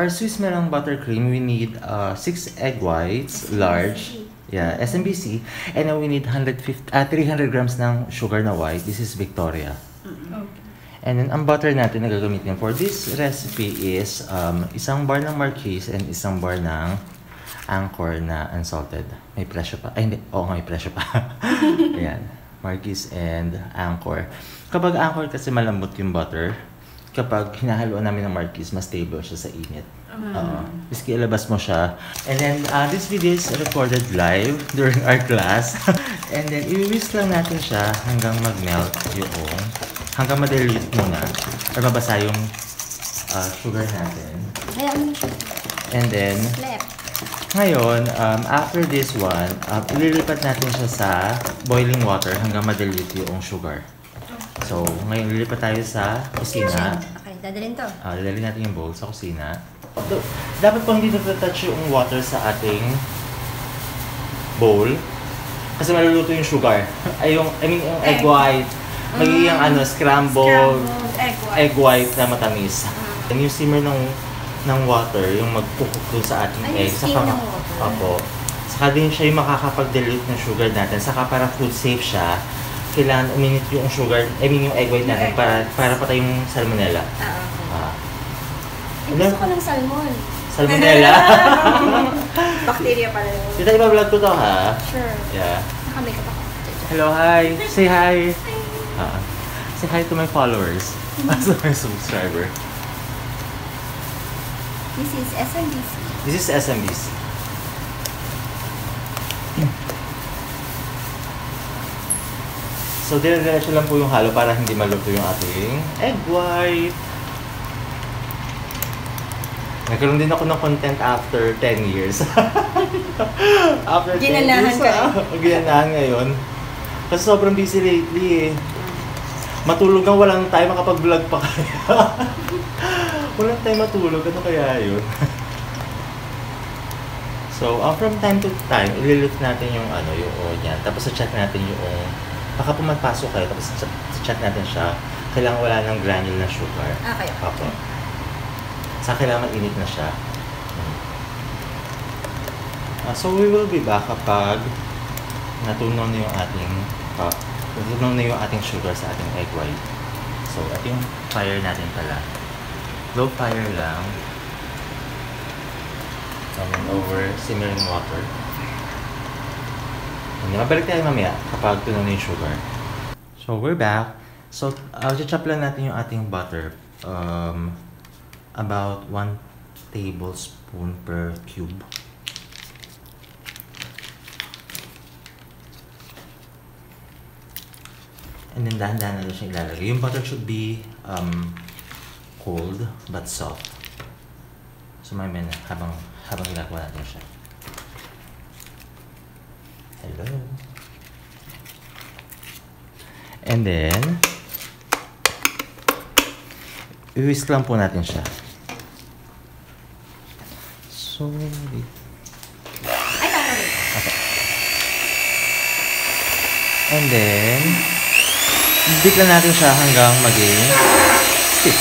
our Swiss Meringue buttercream, we need 6 egg whites, large. Yeah, SMBC. And then we need 300 grams ng sugar na white. This is Victoria. Okay. And then ang butter natin na gagamitin for this recipe is isang bar ng Marquise and isang bar ng Anchor na unsalted. May presyo pa. Ay, hindi. Oo, may presyo pa. Ayan. Marquise and Anchor. Kapag Anchor kasi malambot yung butter. Kapag hinahaluan namin ng Marquise, mas stable siya sa init. Miski ilabas mo siya. And then, this video is recorded live during our class. And then, i-whisk lang natin siya hanggang mag-melt yung hanggang ma-dilute muna or mabasa yung sugar natin. And then, ngayon, after this one, ililipat natin siya sa boiling water hanggang ma-dilute yung sugar. So, ngayon lilipat tayo sa kusina. Okay, dadalhin to. Dadalhin natin yung bowl sa kusina. Dapat po hindi natatouch yung water sa ating bowl. Kasi maluluto yung sugar. Yung egg white. Magiging scrambled egg white na matamis. And yung simmer ng water, yung magkukuk dun sa ating egg. Saka din siya yung makakapag-dilute ng sugar natin. Saka para food safe siya, kailangan uminit yung sugar, yung egg white natin para patay yung salmonella. Gusto ko ng salmon. Salmonella? Bacteria pala yun. Dito iba-vlog ko to, ha? Sure. Yeah. Naka-makeup ako. Hello, hi! Say hi! Say hi to my followers. As my subscriber. This is SMBC. This is SMBC. So, dire-diretso lang po yung halo para hindi maluto yung ating egg white. Nagkaroon din ako ng content after 10 years. After 10 years, ginanahan ngayon. Kasi sobrang busy lately eh. Matulog ang walang time, makapag-vlog pa kaya. Walang time matulog, ano kaya yun? So, from time to time, ililit natin yung yan. Tapos sa-check natin yung, baka pumapasok kayo, tapos sa-check natin siya, kailangan wala ng granule na sugar. Okay. Opo. Sa kailangan mainit na siya. So we will be back kapag natunaw na yung ating sugar sa ating egg white. So at yung fire natin pala. Low fire lang. Coming over simmering water. And mabalik tayo mamaya kapag tunaw na yung sugar. So we're back. So chop lang natin yung ating butter. About 1 tablespoon per cube. And then dahan-dahan na siya ilalagay. Yung butter should be cold but soft. So may habang ginagawa natin siya. Hello. And then i-whisk lang po natin siya. So, okay. And then, beat lang natin siya hanggang maging stiff.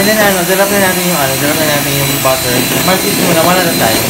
And then drop na natin yung butter. Marquise muna, one at a time.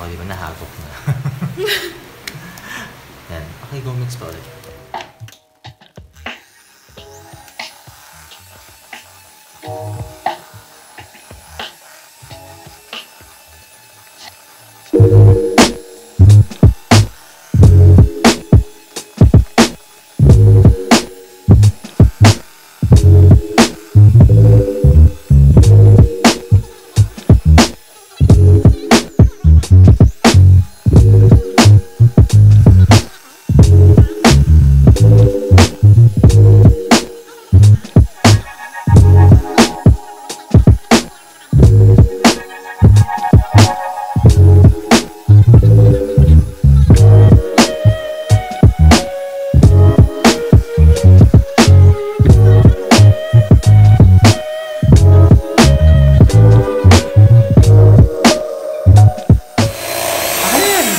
O, di ba nahagok na? Yan. Okay, go mix pa ulit.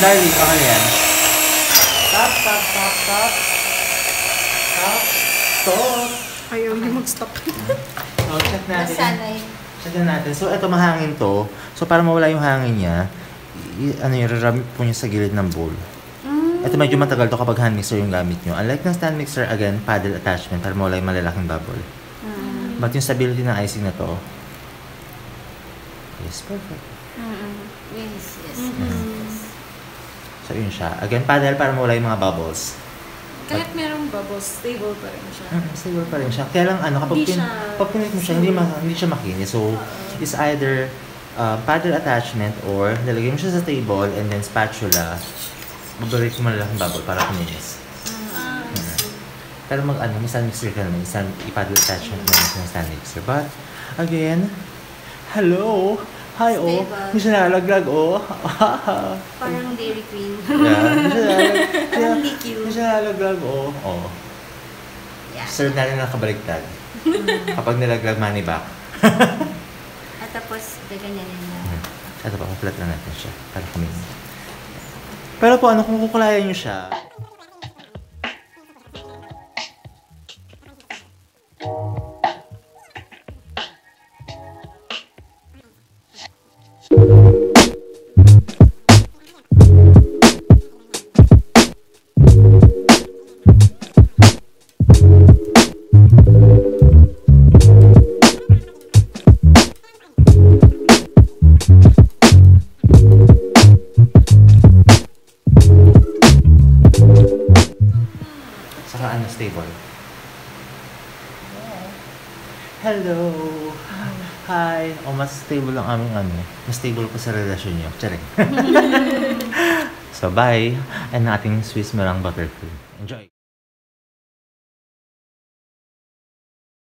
Darling, okay yan. Stop. Stop. Ayaw hindi mag-stop. So, check natin. Nasanay. Check natin. So, ito mahangin to. So, para mawala yung hangin niya, rarami po niya sa gilid ng bowl. Ito medyo matagal to kapag hand mixer yung gamit nyo. Unlike ng stand mixer, again, paddle attachment para mawala yung malalaking bubble. But yung stability ng icing na to, is perfect. Yes. So, yun siya. Again, paddle para mawala yung mga bubbles. Kahit merong bubbles, stable pa rin siya. Stable pa rin siya. Kaya lang, kapag pinit mo siya, hindi siya makinis. So, it's either paddle attachment or lalagay mo siya sa table and then spatula, babalik mo malalaking bubble para kuminis. Pero may stand mixer ka naman, i-paddle attachment na yung stand mixer. But, again, hello! Hi, Stable. Hindi siya nalaglag, Parang Dairy Queen. Parang DQ. Hindi siya nalaglag, Yeah. Serve natin ng kabaliktad. Kapag nalaglag, money back. At tapos Tapos, gaganyanin mo. Ito pa, flat na natin siya. Para kumin. Pero po, ano kung kukulayan nyo siya? Saka ano, stable. Hello! Hi! O, mas stable ang aming ano. Mas stable pa sa relasyon nyo. Charing. So, bye! And ating Swiss Meringue Buttercream. Enjoy!